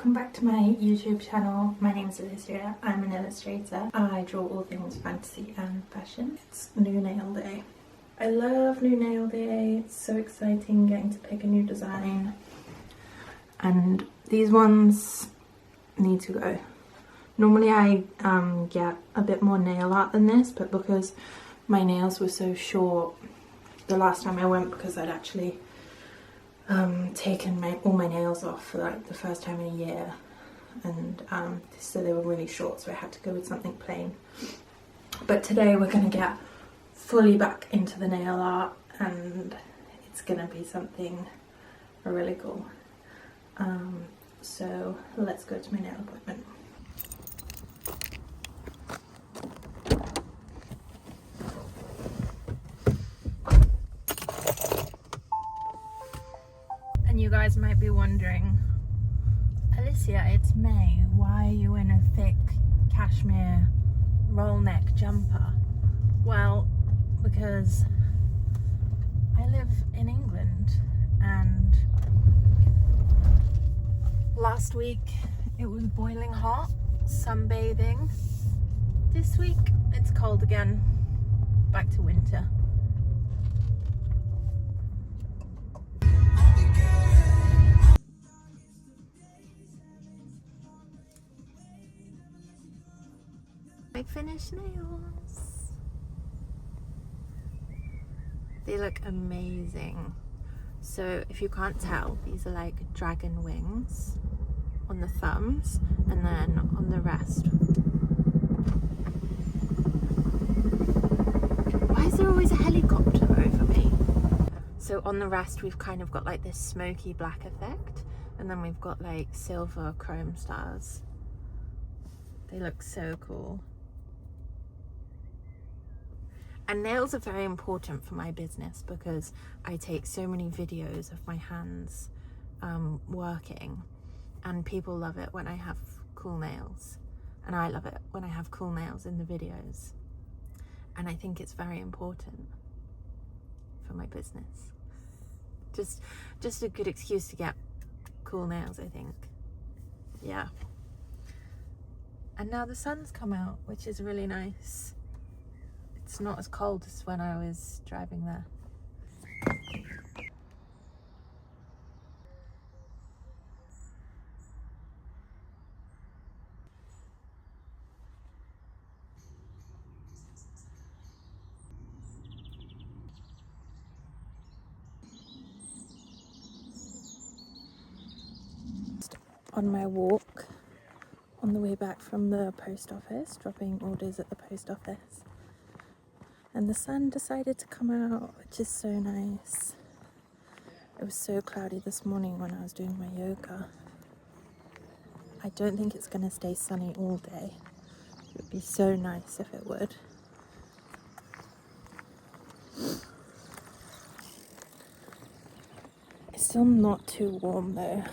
Welcome back to my YouTube channel. My name is Alicia. I'm an illustrator. I draw all things fantasy and fashion. It's new nail day. I love new nail day. It's so exciting getting to pick a new design. And these ones need to go. Normally I get a bit more nail art than this, but because my nails were so short the last time I went, because I'd actually taken all my nails off for like the first time in a year, and so they were really short, so I had to go with something plain. But today we're going to get fully back into the nail art, and it's going to be something really cool. So let's go to my nail appointment. And you guys might be wondering, Alicia, it's May, why are you in a thick cashmere roll neck jumper? Well, because I live in England, and last week it was boiling hot, sunbathing. This week it's cold again, back to winter. I finished nails. They look amazing. So if you can't tell, these are like dragon wings on the thumbs, and then on the rest. Why is there always a helicopter over me? So on the rest we've kind of got like this smoky black effect, and then we've got like silver chrome stars. They look so cool. And nails are very important for my business because I take so many videos of my hands working, and people love it when I have cool nails, and I love it when I have cool nails in the videos, and I think it's very important for my business. Just a good excuse to get cool nails, I think. Yeah. And now the sun's come out, which is really nice. It's not as cold as when I was driving there. On my walk on the way back from the post office, dropping orders at the post office. And the sun decided to come out, which is so nice. It was so cloudy this morning when I was doing my yoga. I don't think it's going to stay sunny all day. It would be so nice if it would. It's still not too warm though.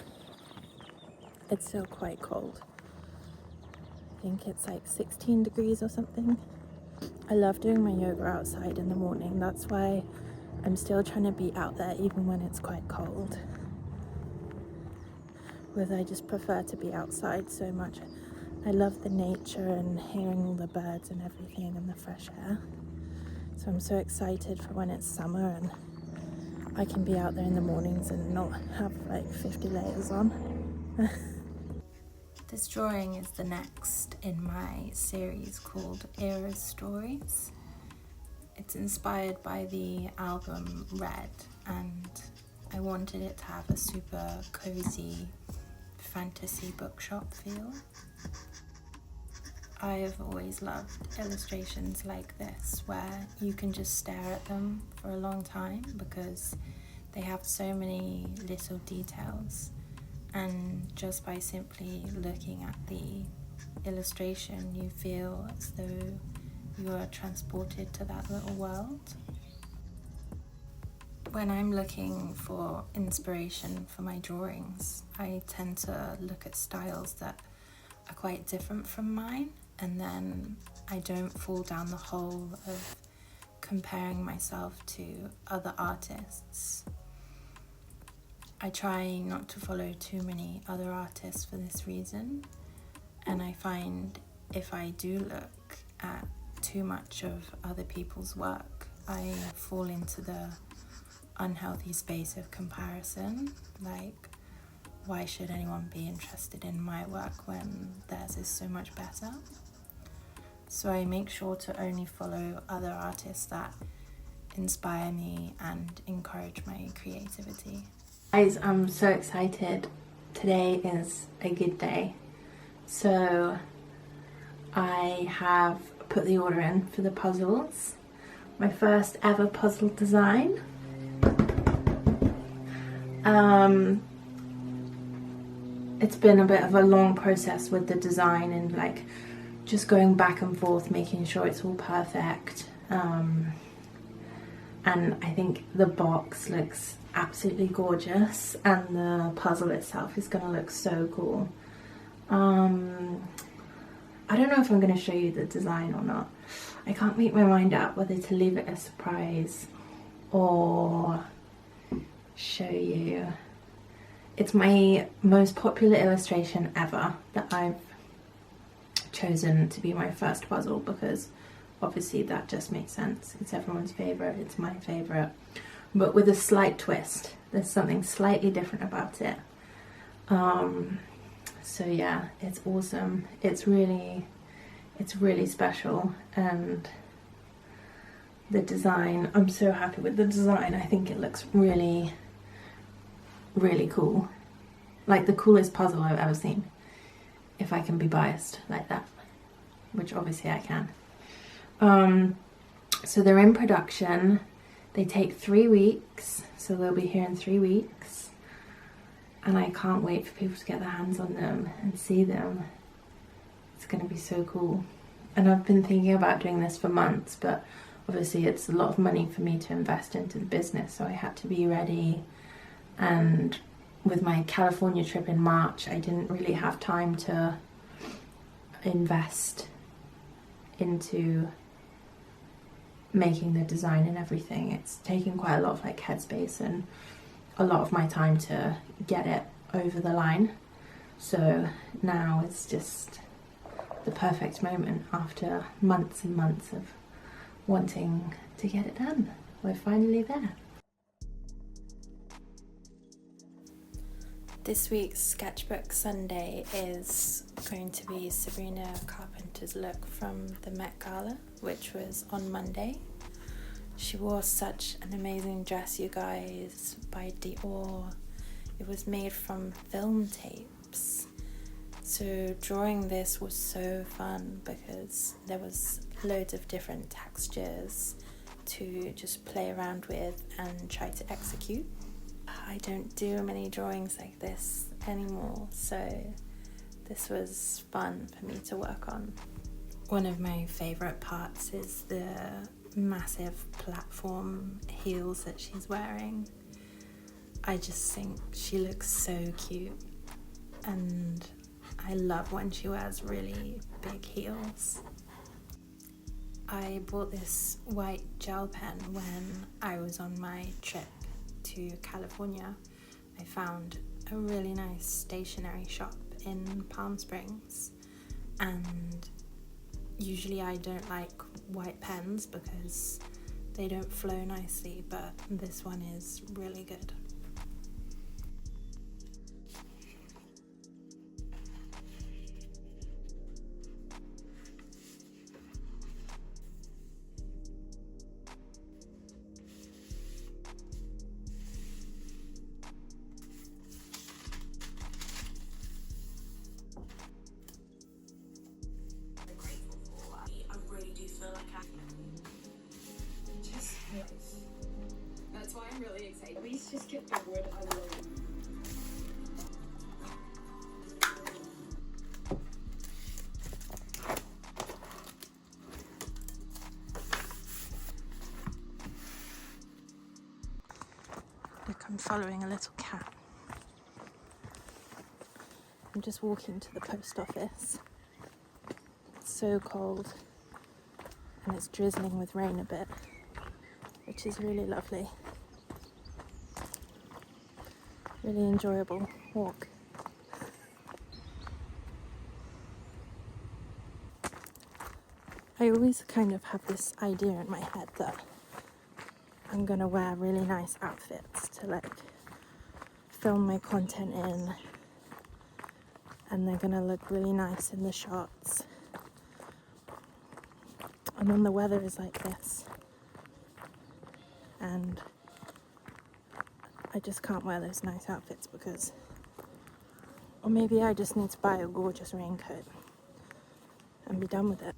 It's still quite cold. I think it's like 16 degrees or something. I love doing my yoga outside in the morning. That's why I'm still trying to be out there even when it's quite cold. Because I just prefer to be outside so much. I love the nature and hearing all the birds and everything and the fresh air. So I'm so excited for when it's summer and I can be out there in the mornings and not have like 50 layers on. This drawing is the next in my series called Era's Stories. It's inspired by the album Red, and I wanted it to have a super cozy fantasy bookshop feel. I've always loved illustrations like this where you can just stare at them for a long time because they have so many little details. And just by simply looking at the illustration, you feel as though you are transported to that little world. When I'm looking for inspiration for my drawings, I tend to look at styles that are quite different from mine, and then I don't fall down the hole of comparing myself to other artists. I try not to follow too many other artists for this reason, and I find if I do look at too much of other people's work, I fall into the unhealthy space of comparison. Like, why should anyone be interested in my work when theirs is so much better? So I make sure to only follow other artists that inspire me and encourage my creativity. Guys, I'm so excited. Today is a good day. So I have put the order in for the puzzles. My first ever puzzle design. It's been a bit of a long process with the design and like just going back and forth, making sure it's all perfect. And I think the box looks absolutely gorgeous and the puzzle itself is going to look so cool. I don't know if I'm going to show you the design or not. I can't make my mind up whether to leave it a surprise or show you. It's my most popular illustration ever that I've chosen to be my first puzzle because obviously that just makes sense. It's everyone's favourite, it's my favourite. But with a slight twist. There's something slightly different about it. So yeah, it's awesome. It's really special, and the design, I'm so happy with the design. I think it looks really, really cool. Like the coolest puzzle I've ever seen. If I can be biased like that, which obviously I can. So they're in production. They take 3 weeks, so they'll be here in 3 weeks. And I can't wait for people to get their hands on them and see them. It's going to be so cool. And I've been thinking about doing this for months, but obviously it's a lot of money for me to invest into the business, so I had to be ready. And with my California trip in March, I didn't really have time to invest into making the design and everything. It's taken quite a lot of like headspace and a lot of my time to get it over the line. So now it's just the perfect moment after months and months of wanting to get it done. We're finally there. This week's Sketchbook Sunday is going to be Sabrina Carpenter's look from the Met Gala, which was on Monday. She wore such an amazing dress, you guys, by Dior. It was made from film tapes. So drawing this was so fun because there was loads of different textures to just play around with and try to execute. I don't do many drawings like this anymore, so this was fun for me to work on. One of my favourite parts is the massive platform heels that she's wearing. I just think she looks so cute, and I love when she wears really big heels. I bought this white gel pen when I was on my trip to California. I found a really nice stationery shop in Palm Springs, and usually I don't like white pens because they don't flow nicely, but this one is really good. That's why I'm really excited. Please just get the wood alone. Look, I'm following a little cat. I'm just walking to the post office. It's so cold and it's drizzling with rain a bit, which is really lovely. really enjoyable walk. I always kind of have this idea in my head that I'm gonna wear really nice outfits to like film my content in, and they're gonna look really nice in the shots. And then the weather is like this, and I just can't wear those nice outfits because, or maybe I just need to buy a gorgeous raincoat and be done with it.